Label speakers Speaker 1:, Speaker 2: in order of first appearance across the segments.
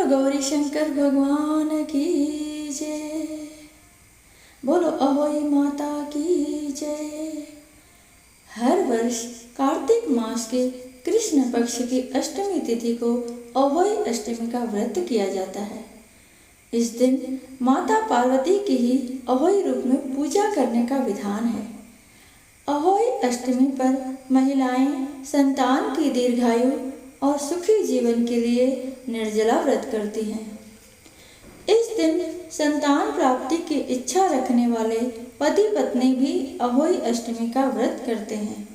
Speaker 1: गौरी शंकर भगवान की जय। बोलो अहोई माता की जय। हर वर्ष कार्तिक मास के कृष्ण पक्ष की अष्टमी तिथि को अहोई अष्टमी का व्रत किया जाता है। इस दिन माता पार्वती की ही अहोई रूप में पूजा करने का विधान है। अहोई अष्टमी पर महिलाएं संतान की दीर्घायु और सुखी जीवन के लिए निर्जला व्रत करती हैं। इस दिन संतान प्राप्ति की इच्छा रखने वाले पति पत्नी भी अहोई अष्टमी का व्रत करते हैं।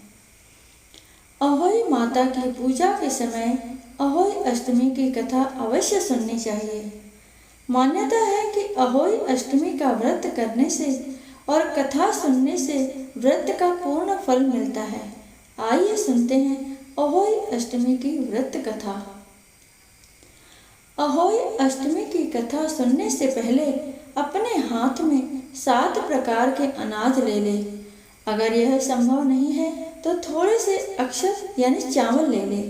Speaker 1: अहोई माता की पूजा के समय अहोई अष्टमी की कथा अवश्य सुननी चाहिए। मान्यता है कि अहोई अष्टमी का व्रत करने से और कथा सुनने से व्रत का पूर्ण फल मिलता है। आइए सुनते हैं अहोई अष्टमी की व्रत कथा। अहोई अष्टमी की कथा सुनने से पहले अपने हाथ में 7 प्रकार के अनाज ले ले। अगर यह संभव नहीं है तो थोड़े से अक्षत यानी चावल ले ले।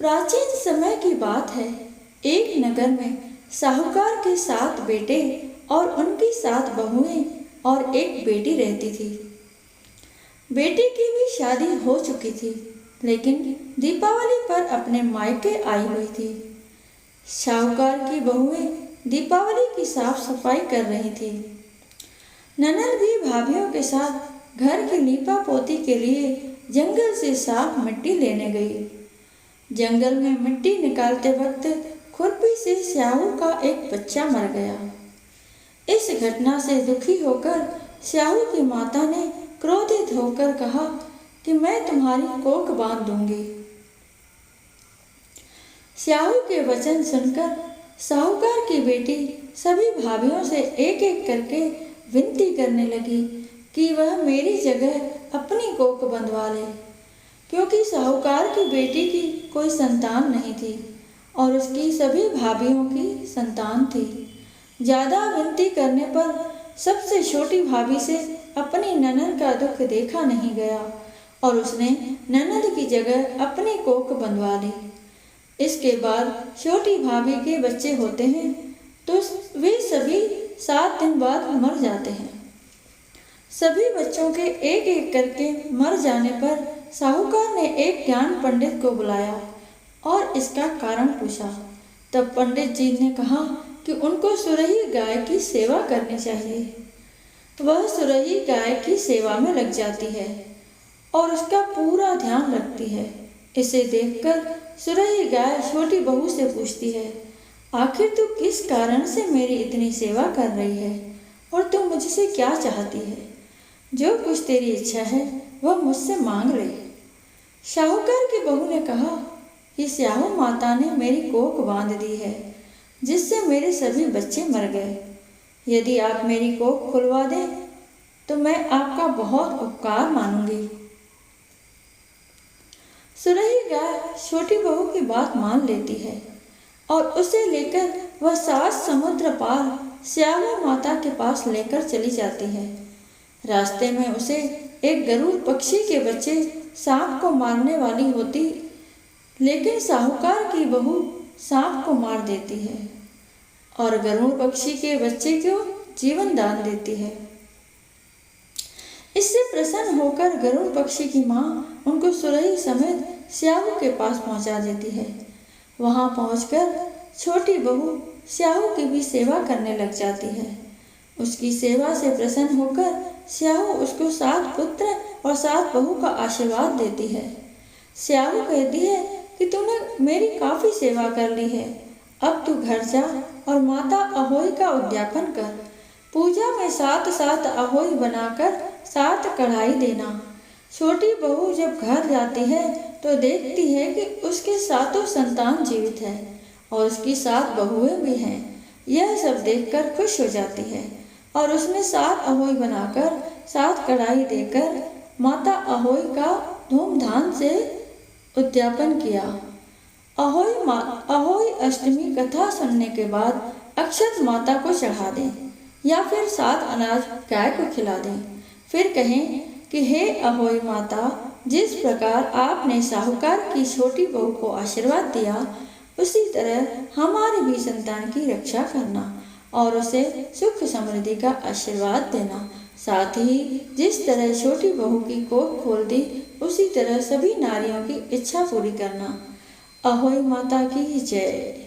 Speaker 1: प्राचीन समय की बात है, एक नगर में साहूकार के 7 बेटे और उनकी 7 बहुएं और एक बेटी रहती थी। बेटी की भी शादी हो चुकी थी, लेकिन दीपावली पर अपने मायके आई हुई थी। साहूकार की बहुएं दीपावली की साफ सफाई कर रही थी। ननद भी भाभियों के साथ घर की लीपा पोती के लिए जंगल से साफ मिट्टी लेने गई। जंगल में मिट्टी निकालते वक्त खुरपी से स्याहू का एक बच्चा मर गया। इस घटना से दुखी होकर स्याहू की माता ने क्रोधित होकर कहा कि मैं तुम्हारी कोख बांध दूंगी। स्याहू के वचन सुनकर साहूकार की बेटी सभी भाभियों से एक एक करके विनती करने लगी कि वह मेरी जगह अपनी कोख बंधवा ले, क्योंकि साहूकार की बेटी की कोई संतान नहीं थी और उसकी सभी भाभियों की संतान थी। ज्यादा विनती करने पर सबसे छोटी भाभी से अपनी ननद का दुख देखा नहीं गया और उसने ननद की जगह अपनी कोख बंधवा ली। इसके बाद छोटी भाभी के बच्चे होते हैं तो वे सभी 7 दिन बाद मर जाते हैं। सभी बच्चों के एक एक करके मर जाने पर साहूकार ने एक ज्ञान पंडित को बुलाया और इसका कारण पूछा। तब पंडित जी ने कहा कि उनको सुरही गाय की सेवा करनी चाहिए। वह सुरही गाय की सेवा में लग जाती है और उसका पूरा ध्यान रखती है। इसे देखकर सुरही गाय छोटी बहू से पूछती है, आखिर तू किस कारण से मेरी इतनी सेवा कर रही है और तू मुझसे क्या चाहती है? जो कुछ तेरी इच्छा है वह मुझसे मांग ले। साहूकार की बहू ने कहा कि स्याहू माता ने मेरी कोख बांध दी है, जिससे मेरे सभी बच्चे मर गए। यदि आप मेरी कोख खुलवा दें तो मैं आपका बहुत उपकार मानूंगी। सुरही गाय छोटी बहू की बात मान लेती है और उसे लेकर वह 7 समुद्र पार स्याहू माता के पास लेकर चली जाती है। रास्ते में उसे एक गरुड़ पक्षी के बच्चे सांप को मारने वाली होती, लेकिन साहूकार की बहू सांप को मार देती है और गरुड़ पक्षी के बच्चे को जीवन दान देती है। इससे प्रसन्न होकर गरुड़ पक्षी की माँ उनको सुरही समेत स्याहू के पास पहुंचा देती है। वहां पहुंचकर छोटी बहू स्याहू की भी सेवा करने लग जाती है। उसकी सेवा से प्रसन्न होकर स्याहू उसको 7 पुत्र और 7 बहू का आशीर्वाद देती है। स्याहू कहती है कि तूने मेरी काफी सेवा कर ली है, अब तू घर जा और माता अहोई का उद्यापन कर। पूजा में 7 अहोई बनाकर 7 कढ़ाई देना। छोटी बहू जब घर जाती है तो देखती है कि उसके 7 संतान जीवित है और उसकी 7 बहुएं भी हैं। यह सब देखकर खुश हो जाती है और उसने 7 अहोई बनाकर 7 कढ़ाई देकर माता अहोई का धूमधाम से उद्यापन किया। अहोई अष्टमी कथा सुनने के बाद अक्षत माता को चढ़ा दें या फिर 7 अनाज गाय को खिला दें। फिर कहें कि हे अहोई माता, जिस प्रकार आपने साहूकार की छोटी बहू को आशीर्वाद दिया, उसी तरह हमारे भी संतान की रक्षा करना और उसे सुख समृद्धि का आशीर्वाद देना। साथ ही जिस तरह छोटी बहू की कोख खोल दी, उसी तरह सभी नारियों की इच्छा पूरी करना। अहोई माता की जय।